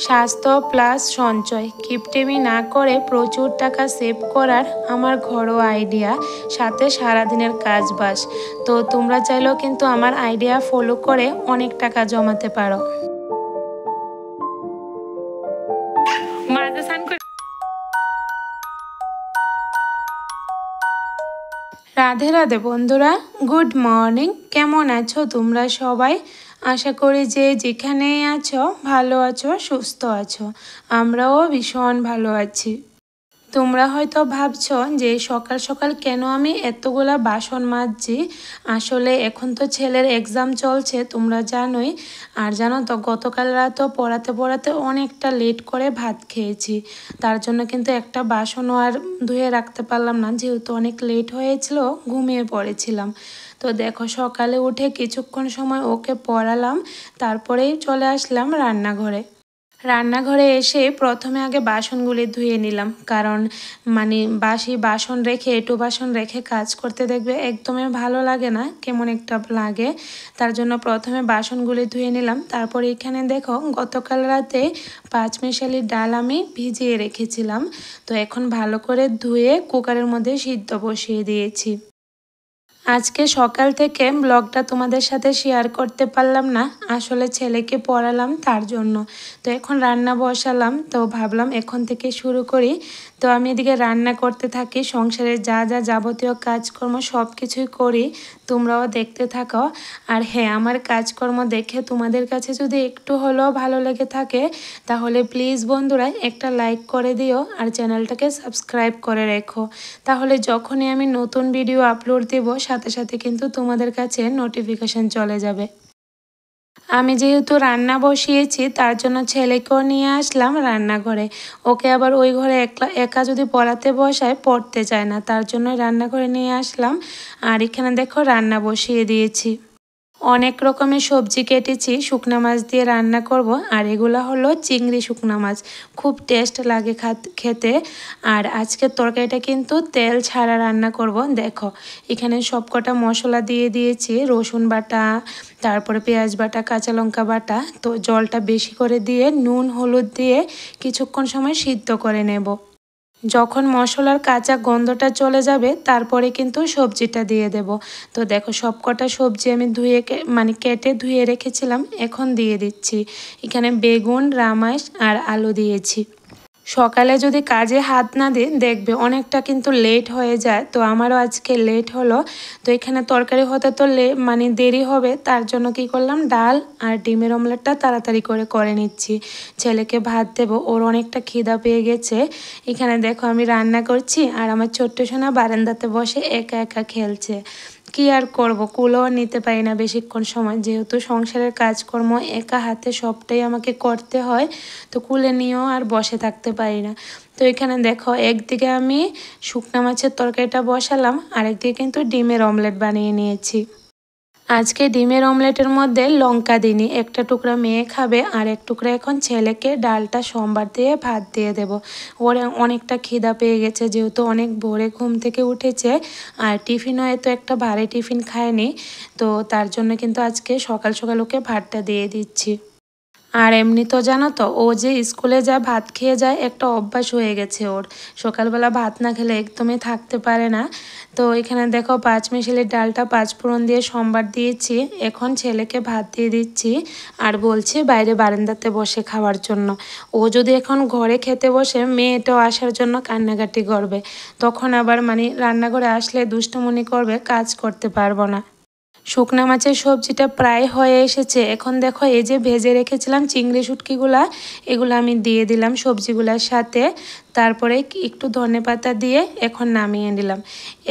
স্বাস্থ্য প্লাস সঞ্চয়, কিপটেমি না করে প্রচুর টাকা সেভ করার আমার ঘরোয়া আইডিয়া, সাথে সারাদিনের কাজ বাস। তো তোমরা চাইলেও কিন্তু আমার আইডিয়া ফলো করে অনেক টাকা জমাতে পারো। রাধে রাধে বন্ধুরা, গুড মর্নিং। কেমন আছো তোমরা সবাই? আশা করি যে যেখানেই আছো ভালো আছো, সুস্থ আছো। আমরাও ভীষণ ভালো আছি। তোমরা হয়তো ভাবছো যে সকাল সকাল কেন আমি এতগুলা বাসন মাজছি। আসলে এখন তো ছেলের এক্সাম চলছে, তোমরা জানোই। আর জানো তো, গতকাল রাতও পড়াতে পড়াতে অনেকটা লেট করে ভাত খেয়েছি। তার জন্য কিন্তু একটা বাসনও আর ধুয়ে রাখতে পারলাম না, যেহেতু অনেক লেট হয়েছিল, ঘুমিয়ে পড়েছিলাম। তো দেখো, সকালে উঠে কিছুক্ষণ সময় ওকে পড়ালাম, তারপরেই চলে আসলাম রান্নাঘরে। রান্নাঘরে এসে প্রথমে আগে বাসনগুলি ধুয়ে নিলাম, কারণ বাসি বাসন রেখে, এঁটো বাসন রেখে কাজ করতে দেখবে একদমই ভালো লাগে না, কেমন একটা লাগে। তার জন্য প্রথমে বাসনগুলি ধুয়ে নিলাম। তারপর এখানে দেখো, গতকাল রাতে পাঁচমিশালি ডাল আমি ভিজিয়ে রেখেছিলাম। তো এখন ভালো করে ধুয়ে কুকারের মধ্যে সিদ্ধ বসিয়ে দিয়েছি। আজকে সকাল থেকে ব্লগটা তোমাদের সাথে শেয়ার করতে পারলাম না, আসলে ছেলেকে পড়ালাম তার জন্য। তো এখন রান্না বসালাম, তো ভাবলাম এখন থেকে শুরু করি। তো আমি এদিকে রান্না করতে থাকি, সংসারের যা যা যাবতীয় কাজকর্ম সব কিছুই করি, তোমরাও দেখতে থাকো। আর হ্যাঁ, আমার কাজকর্ম দেখে তোমাদের কাছে যদি একটু হলেও ভালো লেগে থাকে, তাহলে প্লিজ বন্ধুরা একটা লাইক করে দিও আর চ্যানেলটাকে সাবস্ক্রাইব করে রেখো। তাহলে যখনই আমি নতুন ভিডিও আপলোড দেব, সাথে সাথে কিন্তু তোমাদের কাছে নোটিফিকেশন চলে যাবে। আমি যেহেতু রান্না বসিয়েছি, তার জন্য ছেলেকেও নিয়ে আসলাম রান্নাঘরে। ওকে আবার ওই ঘরে একা যদি পড়াতে বসায়, পড়তে চায় না, তার জন্য রান্নাঘরে নিয়ে আসলাম। আর এখানে দেখো, রান্না বসিয়ে দিয়েছি। অনেক রকমের সবজি কেটেছি, শুকনা মাছ দিয়ে রান্না করব। আর এগুলো হলো চিংড়ি শুকনা মাছ, খুব টেস্ট লাগে খেতে। আর আজকের তরকারিটা কিন্তু তেল ছাড়া রান্না করব। দেখো, এখানে সবকটা মশলা দিয়ে দিয়েছি, রসুন বাটা, তারপরে পেঁয়াজ বাটা, কাঁচা লঙ্কা বাটা। তো জলটা বেশি করে দিয়ে নুন হলুদ দিয়ে কিছুক্ষণ সময় সিদ্ধ করে নেব। যখন মশলার কাঁচা গন্ধটা চলে যাবে, তারপরে কিন্তু সবজিটা দিয়ে দেব। তো দেখো, সবকটা সবজি আমি কেটে ধুয়ে রেখেছিলাম, এখন দিয়ে দিচ্ছি। এখানে বেগুন, রামাইশ আর আলু দিয়েছি। সকালে যদি কাজে হাত না দিই, দেখবে অনেকটা কিন্তু লেট হয়ে যায়। তো আমারও আজকে লেট হলো। তো এখানে তরকারি হতে তো দেরি হবে, তার জন্য কি করলাম, ডাল আর ডিমের অমলেটটা তাড়াতাড়ি করে নিচ্ছি। ছেলেকে ভাত দেব, ওর অনেকটা খিদা পেয়ে গেছে। এখানে দেখো, আমি রান্না করছি আর আমার ছোট্ট সোনা বারান্দাতে বসে একা একা খেলছে। কি আর করব, কুলোও নিতে পারি না বেশিক্ষণ সময়, যেহেতু সংসারের কাজকর্ম একা হাতে সবটাই আমাকে করতে হয়। তো কুলে নিয়েও আর বসে থাকতে পারি না। তো এখানে দেখো, একদিকে আমি শুকনা মাছের তরকারিটা বসালাম, আরেকদিকে কিন্তু ডিমের অমলেট বানিয়ে নিয়েছি। আজকে ডিমের অমলেটের মধ্যে লঙ্কা দিইনি, একটা টুকরা মেয়ে খাবে আর এক টুকরা এখন ছেলেকে ডালটা সোমবার দিয়ে ভাত দিয়ে দেব। ওর অনেকটা খিদা পেয়ে গেছে, যেহেতু অনেক ভোরে ঘুম থেকে উঠেছে। আর টিফিনও এত একটা ভারী টিফিন খায়নি। তো তার জন্য কিন্তু আজকে সকাল সকাল ওকে ভাতটা দিয়ে দিচ্ছি। আর এমনি তো জানো তো, ও যে স্কুলে যায় ভাত খেয়ে যায়, একটা অভ্যাস হয়ে গেছে ওর। সকালবেলা ভাত না খেলে একদমই থাকতে পারে না। তো এখানে দেখো, পাঁচমিশালির ডালটা পাঁচফোড়ন দিয়ে সোমবার দিয়েছি, এখন ছেলেকে ভাত দিয়ে দিচ্ছি। আর বলছি বাইরে বারান্দাতে বসে খাওয়ার জন্য। ও যদি এখন ঘরে খেতে বসে, মেয়েটাও আসার জন্য কান্নাকাটি করবে। তখন আবার রান্নাঘরে আসলে দুষ্টুমনি করবে, কাজ করতে পারবো না। শুকনা মাছের সবজিটা প্রায় হয়ে এসেছে। এখন দেখো, এই যে ভেজে রেখেছিলাম চিংড়ি শুটকিগুলা, এগুলো আমি দিয়ে দিলাম সবজিগুলোর সাথে। তারপরে একটু ধনেপাতা দিয়ে এখন নামিয়ে নিলাম।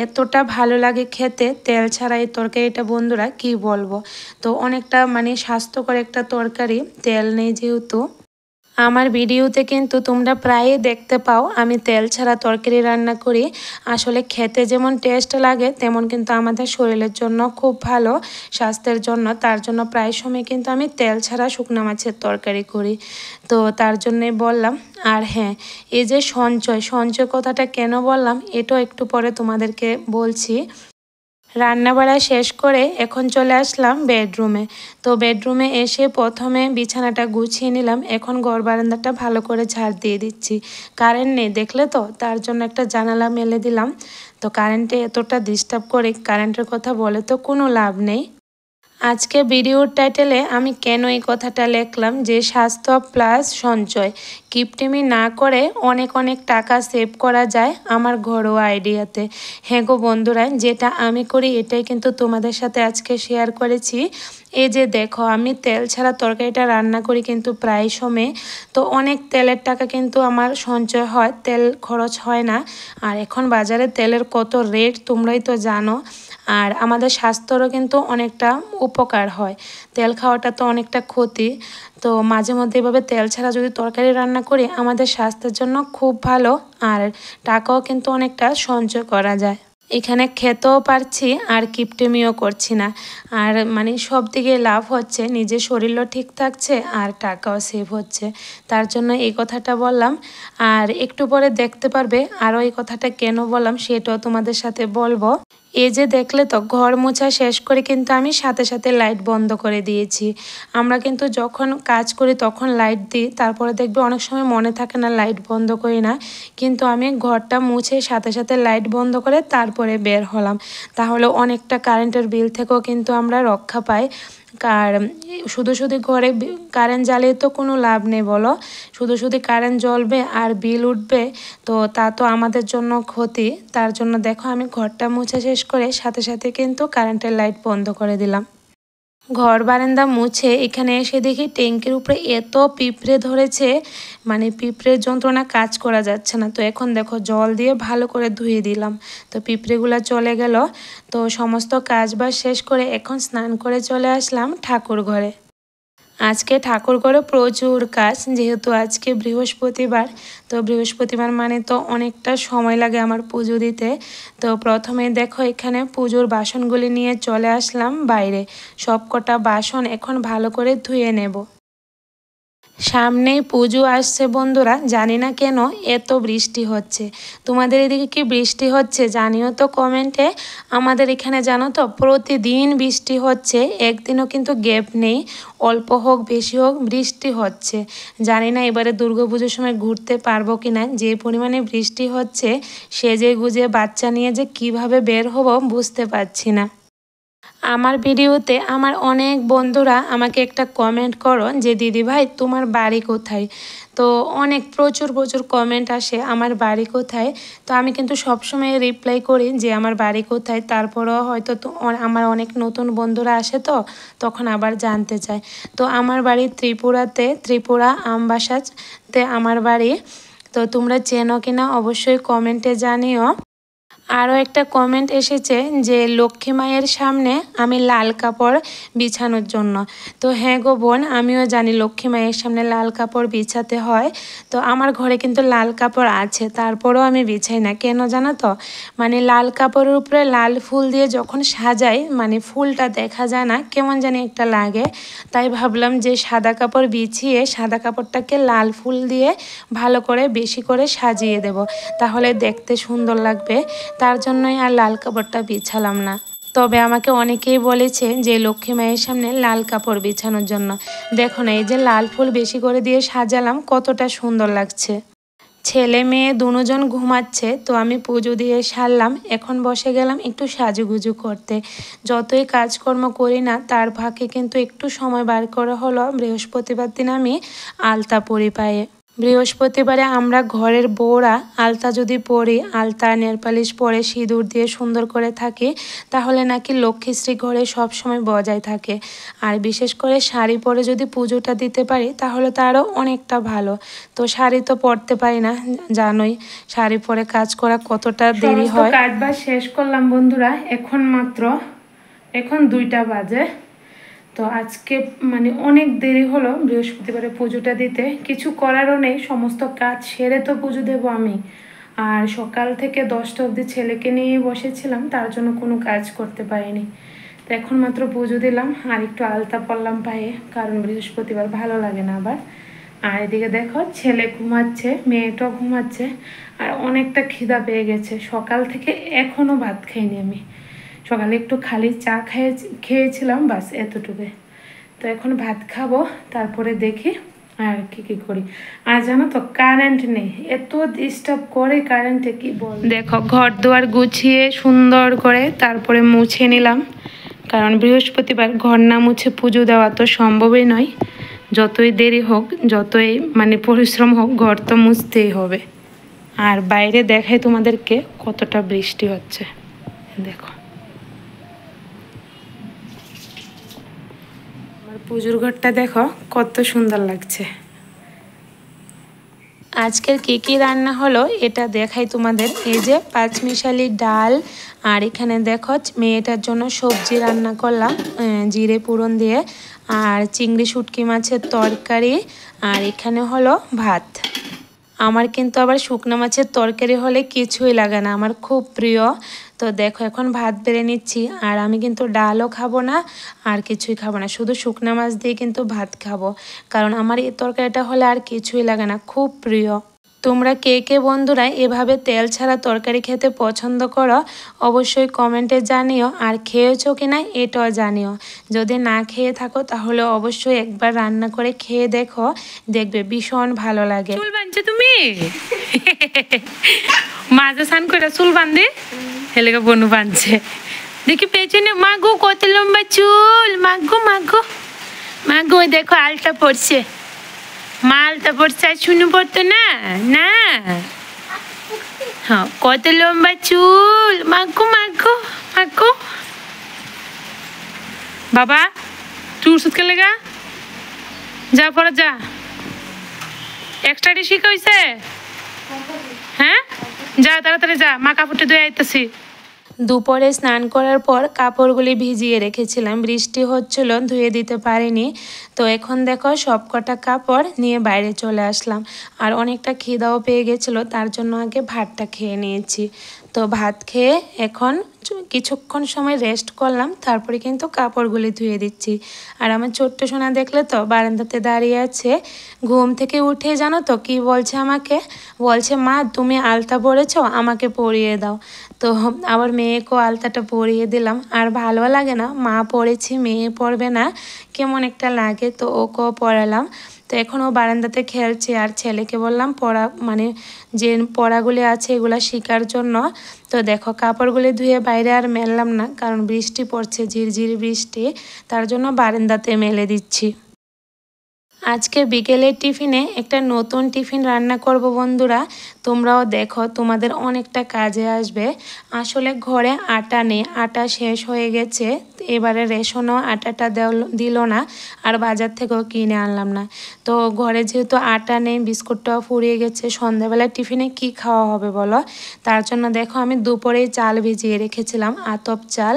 এতটা ভালো লাগে খেতে তেল ছাড়া এই তরকারিটা, বন্ধুরা কি বলবো। তো অনেকটা স্বাস্থ্যকর একটা তরকারি, তেল নেই যেহেতু। আমার ভিডিওতে কিন্তু তোমরা প্রায়ই দেখতে পাও আমি তেল ছাড়া তরকারি রান্না করি। আসলে খেতে যেমন টেস্ট লাগে, তেমন কিন্তু আমাদের শরীরের জন্য খুব ভালো, স্বাস্থ্যের জন্য। তার জন্য প্রায় সময় কিন্তু আমি তেল ছাড়া শুকনো মাছের তরকারি করি। তো তার জন্যই বললাম। আর হ্যাঁ, এই যে সঞ্চয় কথাটা কেন বললাম, এটাও একটু পরে তোমাদেরকে বলছি। রান্নাবাড়া শেষ করে এখন চলে আসলাম বেডরুমে। তো বেডরুমে এসে প্রথমে বিছানাটা গুছিয়ে নিলাম। এখন ঘর বারান্দাটা ভালো করে ঝাড় দিয়ে দিচ্ছি। কারেন্ট নেই দেখলে তো, তার জন্য একটা জানালা মেলে দিলাম। তো কারেন্টে এতটা ডিস্টার্ব করে, কারেন্টের কথা বলে তো কোনো লাভ নেই। আজকে ভিডিওর টাইটেলে আমি কেন এই কথাটা লিখলাম যে স্বাস্থ্য প্লাস সঞ্চয়, কিপটেমি না করে অনেক অনেক টাকা সেভ করা যায় আমার ঘরোয়া আইডিয়াতে। হ্যাঁ গো বন্ধুরা, যেটা আমি করি এটাই কিন্তু তোমাদের সাথে আজকে শেয়ার করেছি। এই যে দেখো, আমি তেল ছাড়া তরকারিটা রান্না করি কিন্তু প্রায় সময়। তো অনেক তেলের টাকা কিন্তু আমার সঞ্চয় হয়, তেল খরচ হয় না। আর এখন বাজারে তেলের কত রেট তোমরাই তো জানো। আর আমাদের স্বাস্থ্যরও কিন্তু অনেকটা উপকার হয়, তেল খাওয়াটা তো অনেকটা ক্ষতি। তো মাঝে মধ্যে এভাবে তেল ছাড়া যদি তরকারি রান্না করি আমাদের স্বাস্থ্যের জন্য খুব ভালো, আর টাকাও কিন্তু অনেকটা সঞ্চয় করা যায়। এখানে খেতেও পারছি আর কিপটেমিও করছি না, আর মানে সব দিকে লাভ হচ্ছে, নিজের শরীরও ঠিক থাকছে আর টাকাও সেভ হচ্ছে। তার জন্য এই কথাটা বললাম। আর একটু পরে দেখতে পারবে আরও এই কথাটা কেন বললাম সেটাও তোমাদের সাথে বলবো। এই যে দেখলে তো, ঘর মোছা শেষ করে কিন্তু আমি সাথে সাথে লাইট বন্ধ করে দিয়েছি। আমরা কিন্তু যখন কাজ করি তখন লাইট দিই, তারপরে দেখবে অনেক সময় মনে থাকে না লাইট বন্ধ করি না, কিন্তু আমি ঘরটা মুছে সাথে সাথে লাইট বন্ধ করে তারপরে বের হলাম। তাহলে অনেকটা কারেন্টের বিল থেকেও কিন্তু আমরা রক্ষা পাই। আর শুধু শুধু ঘরে কারেন্ট জ্বালিয়ে তো কোনো লাভ নেই বলো, শুধু শুধু কারেন্ট জ্বলবে আর বিল উঠবে, তো তা তো আমাদের জন্য ক্ষতি। তার জন্য দেখো আমি ঘরটা মুছে শেষ করে সাথে সাথে কিন্তু কারেন্টের লাইট বন্ধ করে দিলাম। ঘর বারান্দা মুছে এখানে এসে দেখি ট্যাঙ্কের উপরে এত পিঁপড়ে ধরেছে, মানে পিঁপড়ের যন্ত্রণা কাজ করা যাচ্ছে না। তো এখন দেখো জল দিয়ে ভালো করে ধুয়ে দিলাম, তো পিঁপড়েগুলো চলে গেল। তো সমস্ত কাজ বাজ শেষ করে এখন স্নান করে চলে আসলাম ঠাকুর ঘরে। আজকে ঠাকুর ঘরে প্রচুর কাজ, যেহেতু আজকে বৃহস্পতিবার। তো বৃহস্পতিবার মানে তো অনেকটা সময় লাগে আমার পুজো দিতে। তো প্রথমে দেখো এখানে পুজোর বাসনগুলি নিয়ে চলে আসলাম বাইরে। সব কটা বাসন এখন ভালো করে ধুয়ে নেব। সামনেই পুজো আসছে বন্ধুরা, জানি না কেন এত বৃষ্টি হচ্ছে। তোমাদের এদিকে কি বৃষ্টি হচ্ছে জানিও তো কমেন্টে। আমাদের এখানে জানো তো প্রতিদিন বৃষ্টি হচ্ছে, একদিনও কিন্তু গ্যাপ নেই। অল্প হোক বেশি হোক বৃষ্টি হচ্ছে। জানি না এবারে দুর্গাপুজোর সময় ঘুরতে পারবো কি না, যে পরিমাণে বৃষ্টি হচ্ছে সেজে গুজে বাচ্চা নিয়ে যে কিভাবে বের হব বুঝতে পারছি না। আমার ভিডিওতে আমার অনেক বন্ধুরা আমাকে একটা কমেন্ট করো যে দিদি ভাই তোমার বাড়ি কোথায়। তো অনেক প্রচুর প্রচুর কমেন্ট আসে আমার বাড়ি কোথায়। তো আমি কিন্তু সবসময় রিপ্লাই করি যে আমার বাড়ি কোথায়, তারপরেও হয়তো আমার অনেক নতুন বন্ধুরা আসে, তো তখন আবার জানতে চায়। তো আমার বাড়ি ত্রিপুরাতে, ত্রিপুরা আমবাসাতে আমার বাড়ি। তো তোমরা চেনো কিনা অবশ্যই কমেন্টে জানিও। আরও একটা কমেন্ট এসেছে যে লক্ষ্মী মায়ের সামনে আমি লাল কাপড় বিছানোর জন্য। তো হ্যাঁ গো বোন, আমিও জানি লক্ষ্মী মায়ের সামনে লাল কাপড় বিছাতে হয়। তো আমার ঘরে কিন্তু লাল কাপড় আছে, তারপরেও আমি বিছাই না। কেন জানো তো, মানে লাল কাপড়ের উপরে লাল ফুল দিয়ে যখন সাজাই, মানে ফুলটা দেখা যায় না, কেমন জানি একটা লাগে। তাই ভাবলাম যে সাদা কাপড় বিছিয়ে সাদা কাপড়টাকে লাল ফুল দিয়ে ভালো করে বেশি করে সাজিয়ে দেব, তাহলে দেখতে সুন্দর লাগবে। তার জন্যই আর লাল কাপড়টা বিছালাম না। তবে আমাকে অনেকেই বলেছে যে লক্ষ্মী মায়ের সামনে লাল কাপড় বিছানোর জন্য। দেখো না, এই যে লাল ফুল বেশি করে দিয়ে সাজালাম, কতটা সুন্দর লাগছে। ছেলে মেয়ে দুজন ঘুমাচ্ছে, তো আমি পুজো দিয়ে সারলাম। এখন বসে গেলাম একটু সাজুগুজু করতে। যতই কাজকর্ম করি না তার ফাঁকে কিন্তু একটু সময় বার করা হলো বৃহস্পতিবার দিন আমি আলতা পরি পায়ে। বৃহস্পতিবারে আমরা ঘরের বউরা আলতা যদি পরি, আলতা নেলপালিশ পরে সিঁদুর দিয়ে সুন্দর করে থাকি, তাহলে নাকি লক্ষ্মীশ্রী ঘরে সবসময় বজায় থাকে। আর বিশেষ করে শাড়ি পরে যদি পুজোটা দিতে পারি তাহলে তো আরও অনেকটা ভালো। তো শাড়ি তো পরতে পারি না, জানোই শাড়ি পরে কাজ করা কতটা দেরি হয়। কাজ বাজ শেষ করলাম বন্ধুরা, এখন 2টা বাজে। তো আজকে মানে অনেক দেরি হলো বৃহস্পতিবারে পুজোটা দিতে, কিছু করারও নেই, সমস্ত কাজ সেরে তো পুজো দেবো আমি। আর সকাল থেকে 10টা অবধি ছেলেকে নিয়ে বসেছিলাম, তার জন্য কোনো কাজ করতে পারিনি। তো এখন মাত্র পুজো দিলাম আর একটু আলতা পরলাম পায়ে, কারণ বৃহস্পতিবার ভালো লাগে না আবার। আর এদিকে দেখো ছেলে ঘুমাচ্ছে, মেয়েটাও ঘুমাচ্ছে, আর অনেকটা খিদা পেয়ে গেছে। সকাল থেকে এখনও ভাত খাইনি আমি, সকালে একটু খালি চা খেয়েছিলাম, বাস এতটুকু। তো এখন ভাত খাবো, তারপরে দেখি আর কি করি। আর জানো তো কারেন্ট নেই, এত ডিস্টার্ব করে কারেন্টে, কি বল। দেখো ঘর দুয়ার গুছিয়ে সুন্দর করে তারপরে মুছে নিলাম, কারণ বৃহস্পতিবার ঘর না মুছে পুজো দেওয়া তো সম্ভবই নয়। যতই দেরি হোক, যতই মানে পরিশ্রম হোক, ঘর তো মুছতেই হবে। আর বাইরে দেখাই তোমাদেরকে কতটা বৃষ্টি হচ্ছে, দেখো। আমার পুজোর ঘরটা দেখো কত সুন্দর লাগছে। আজকের কি রান্না হলো এটা দেখাই তোমাদের। এই যে পাঁচমিশালি ডাল, আর এখানে দেখো মেয়েটার জন্য সবজি রান্না করলাম জিরে পুরন দিয়ে, আর চিংড়ি শুটকি মাছের তরকারি, আর এখানে হলো ভাত। আমার কিন্তু আবার শুকনো মাছের তরকারি হলে কিছুই লাগে না, আমার খুব প্রিয়। তো দেখো এখন ভাত বেড়ে নিচ্ছি, আর আমি কিন্তু ডালও খাবো না, আর কিছুই খাবো না, শুধু শুকনো মাছ দিয়ে কিন্তু ভাত খাবো, কারণ আমার এই তরকারিটা হলে আর কিছুই লাগে না, খুব প্রিয়। তোমরা কে বন্ধুরা এভাবে তেল ছাড়া তরকারি খেতে পছন্দ করো অবশ্যই কমেন্টে জানিও, আর খেয়েছো কিনা এটাও জানিও। যদি না খেয়ে থাকো তাহলে অবশ্যই একবার রান্না করে খেয়ে দেখো, দেখবে ভীষণ ভালো লাগে। চুল বাঁধছো তুমি? মাঝে স্নান করে চুল বাঁধে হেলেকে বনু বাঁধছে, দেখি পেছনে। মাগো কত লম্বা চুল, মাগো মাগো মাগো, দেখো আলটা পড়ছে, মালটা পড়ছে, আর শুনু পড়তো না না। হ্যাঁ কত লম্বা চুল, মাগো মাগো মাগো। বাবা তুই ওষুধ খেলে গা, যা পড়া যা। এক্সট্রা শিখা হয়েছে? হ্যাঁ যা তাড়াতাড়ি যা, মা কাপড়টা ধুয়ে আইতেছি। দুপুরে স্নান করার পর কাপড়গুলি ভিজিয়ে রেখেছিলাম, বৃষ্টি হচ্ছিল ধুয়ে দিতে পারিনি। তো এখন দেখো সব কটা কাপড় নিয়ে বাইরে চলে আসলাম, আর অনেকটা খিদাও পেয়ে গেছিলো, তার জন্য আগে ভাতটা খেয়ে নিয়েছি। তো ভাত খেয়ে এখন কিছুক্ষণ সময় রেস্ট করলাম, তারপরে কিন্তু কাপড়গুলি ধুয়ে দিচ্ছি। আর আমার ছোট্ট সোনা দেখলে তো বারান্দাতে দাঁড়িয়ে আছে, ঘুম থেকে উঠে জানো তো কি বলছে আমাকে, বলছে মা তুমি আলতা পরেছো, আমাকে পরিয়ে দাও। তো আবার মেয়েকেও আলতাটা পরিয়ে দিলাম, আর ভালো লাগে না, মা পড়েছি মেয়ে পড়বে না, কেমন একটা লাগে, তো ওকেও পড়ালাম। তো এখন ও বারান্দাতে খেলছে, আর ছেলেকে বললাম পড়া মানে যে পড়াগুলি আছে এগুলা শেখার জন্য। তো দেখো কাপড়গুলি ধুয়ে বাইরে আর মেললাম না, কারণ বৃষ্টি পড়ছে, ঝিরঝিরি বৃষ্টি, তার জন্য বারান্দাতে মেলে দিচ্ছি। আজকে বিকেলের টিফিনে একটা নতুন টিফিন রান্না করব বন্ধুরা, তোমরাও দেখো, তোমাদের অনেকটা কাজে আসবে। আসলে ঘরে আটা নেই, আটা শেষ হয়ে গেছে, এবারে রেশনও আটাটা দিল না, আর বাজার থেকেও কিনে আনলাম না। তো ঘরে যেহেতু আটা নেই, বিস্কুটটাও ফুরিয়ে গেছে, সন্ধ্যাবেলায় টিফিনে কি খাওয়া হবে বলো। তার জন্য দেখো আমি দুপুরেই চাল ভিজিয়ে রেখেছিলাম, আতপ চাল,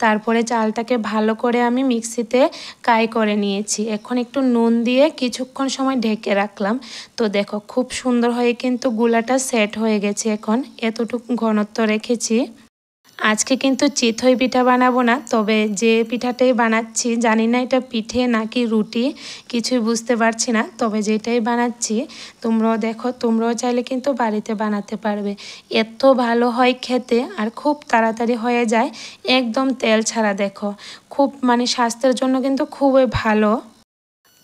তারপরে চালটাকে ভালো করে আমি মিক্সিতে কাই করে নিয়েছি। এখন একটু নুন দিয়ে কিছুক্ষণ সময় ঢেকে রাখলাম। তো দেখো খুব সুন্দর হয়ে কিন্তু গুলাটা সেট হয়ে গেছে, এখন এতটুকু ঘনত্ব রেখেছি। আজকে কিন্তু চিতই পিঠা বানাবো না, তবে যে পিঠাটাই বানাচ্ছি জানি না এটা পিঠে নাকি রুটি, কিছুই বুঝতে পারছি না, তবে যেটাই বানাচ্ছি তোমরাও দেখো, তোমরাও চাইলে কিন্তু বাড়িতে বানাতে পারবে, এত ভালো হয় খেতে, আর খুব তাড়াতাড়ি হয়ে যায়, একদম তেল ছাড়া। দেখো খুব মানে স্বাস্থ্যের জন্য কিন্তু খুবই ভালো।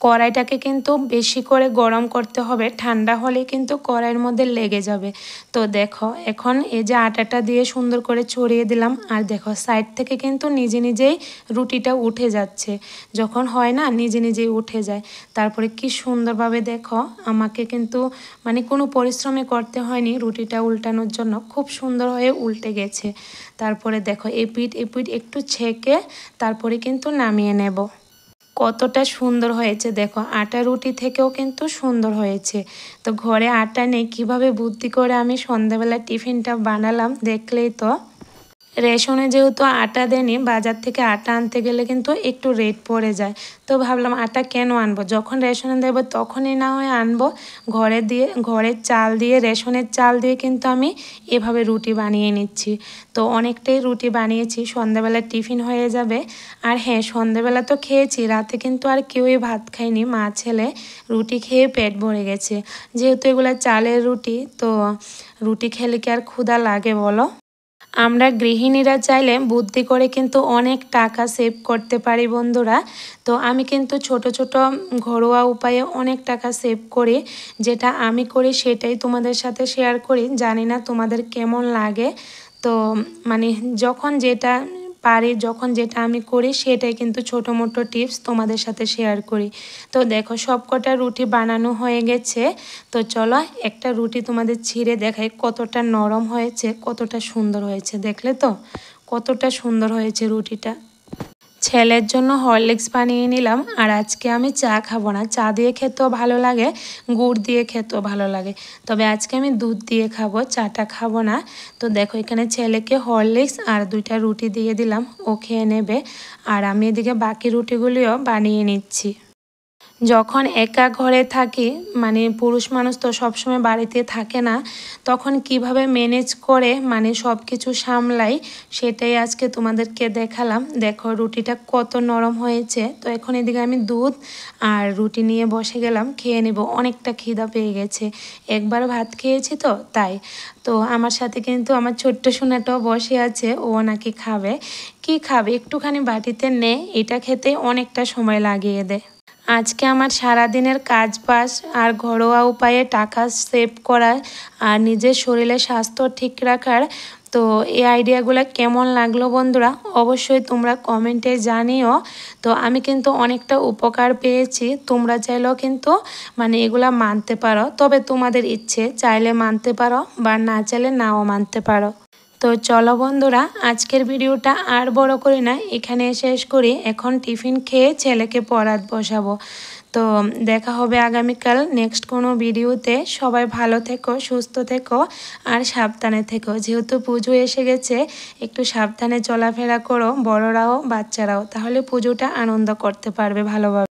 কড়াইটাকে কিন্তু বেশি করে গরম করতে হবে, ঠান্ডা হলে কিন্তু কড়াইয়ের মধ্যে লেগে যাবে। তো দেখো এখন এই যে আটাটা দিয়ে সুন্দর করে ছড়িয়ে দিলাম, আর দেখো সাইড থেকে কিন্তু নিজে নিজেই রুটিটা উঠে যাচ্ছে, যখন হয় না নিজে নিজেই উঠে যায়। তারপরে কি সুন্দরভাবে দেখো, আমাকে কিন্তু মানে কোনো পরিশ্রমই করতে হয়নি রুটিটা উল্টানোর জন্য, খুব সুন্দর হয়ে উল্টে গেছে। তারপরে দেখো এপিঠ একটু ছেঁকে তারপরে কিন্তু নামিয়ে নেব। কতটা সুন্দর হয়েছে দেখো, আটা রুটি থেকেও কিন্তু সুন্দর হয়েছে। তো ঘরে আটা নেই, কিভাবে বুদ্ধি করে আমি সন্ধ্যাবেলা টিফিনটা বানালাম দেখলেই তো। রেশনে যেহেতু আটা দেয়নি, বাজার থেকে আটা আনতে গেলে কিন্তু একটু রেট পড়ে যায়, তো ভাবলাম আটা কেন আনবো, যখন রেশনে দেবো তখনই না হয় আনবো। ঘরের চাল দিয়ে, রেশনের চাল দিয়ে কিন্তু আমি এভাবে রুটি বানিয়ে নিচ্ছি। তো অনেকটাই রুটি বানিয়েছি, সন্ধ্যাবেলা টিফিন হয়ে যাবে। আর হ্যাঁ সন্ধ্যাবেলা তো খেয়েছি, রাতে কিন্তু আর কেউই ভাত খায়নি, মা ছেলে রুটি খেয়ে পেট ভরে গেছে, যেহেতু এগুলো চালের রুটি, তো রুটি খেলে কি আর ক্ষুধা লাগে বলো। আমরা গৃহিণীরা চাইলে বুদ্ধি করে কিন্তু অনেক টাকা সেভ করতে পারি বন্ধুরা। তো আমি কিন্তু ছোট ছোট ঘরোয়া উপায়ে অনেক টাকা সেভ করি। যেটা আমি করি সেটাই তোমাদের সাথে শেয়ার করি। জানি না তোমাদের কেমন লাগে। তো মানে যখন যেটা পারি, যখন যেটা আমি করি সেটাই কিন্তু ছোটো মোটো টিপস তোমাদের সাথে শেয়ার করি। তো দেখো সব কটা রুটি বানানো হয়ে গেছে। তো চলো একটা রুটি তোমাদের ছিঁড়ে দেখাই কতটা নরম হয়েছে, কতটা সুন্দর হয়েছে। দেখলে তো কতটা সুন্দর হয়েছে রুটিটা। ছেলের জন্য হরলিক্স বানিয়ে নিলাম। আর আজকে আমি চা খাবো না, চা দিয়ে খেতেও ভালো লাগে, গুড় দিয়ে খেতেও ভালো লাগে, তবে আজকে আমি দুধ দিয়ে খাবো, চাটা খাবো না। তো দেখো এখানে ছেলেকে হরলিক্স আর 2টা রুটি দিয়ে দিলাম, ও খেয়ে নেবে। আর আমি এদিকে বাকি রুটিগুলিও বানিয়ে নিচ্ছি। যখন একা ঘরে থাকি, মানে পুরুষ মানুষ তো সবসময় বাড়িতে থাকে না, তখন কিভাবে ম্যানেজ করে মানে সব কিছু সামলাই সেটাই আজকে তোমাদেরকে দেখালাম। দেখো রুটিটা কত নরম হয়েছে। তো এখন এদিকে আমি দুধ আর রুটি নিয়ে বসে গেলাম, খেয়ে নেব। অনেকটা খিদা পেয়ে গেছে, একবার ভাত খেয়েছি তো তাই। তো আমার সাথে কিন্তু আমার ছোট্ট সোনাটাও বসে আছে, ও নাকি খাবে। কি খাবে, একটুখানি বাটিতে নে, এটা খেতে অনেকটা সময় লাগিয়ে দেয়। আজকে আমার সারাদিনের কাজ বাজ আর ঘরোয়া উপায়ে টাকা সেভ করার আর নিজের শরীরের স্বাস্থ্য ঠিক রাখার, তো এই আইডিয়াগুলো কেমন লাগলো বন্ধুরা অবশ্যই তোমরা কমেন্টে জানিও। তো আমি কিন্তু অনেকটা উপকার পেয়েছি। তোমরা চাইলেও কিন্তু মানে এগুলা মানতে পারো, তবে তোমাদের ইচ্ছে, চাইলে মানতে পারো বা না চাইলে নাও মানতে পারো। তো চলো বন্ধুরা আজকের ভিডিওটা আর বড় করি না, এখানে শেষ করি। এখন টিফিন খেয়ে ছেলেকে পড়াতে বসাবো। তো দেখা হবে আগামীকাল নেক্সট কোনো ভিডিওতে। সবাই ভালো থেকো, সুস্থ থেকো আর সাবধানে থেকো। যেহেতু পুজো এসে গেছে, একটু সাবধানে চলাফেরা করো, বড়রাও বাচ্চারাও, তাহলে পুজোটা আনন্দ করতে পারবে ভালোভাবে।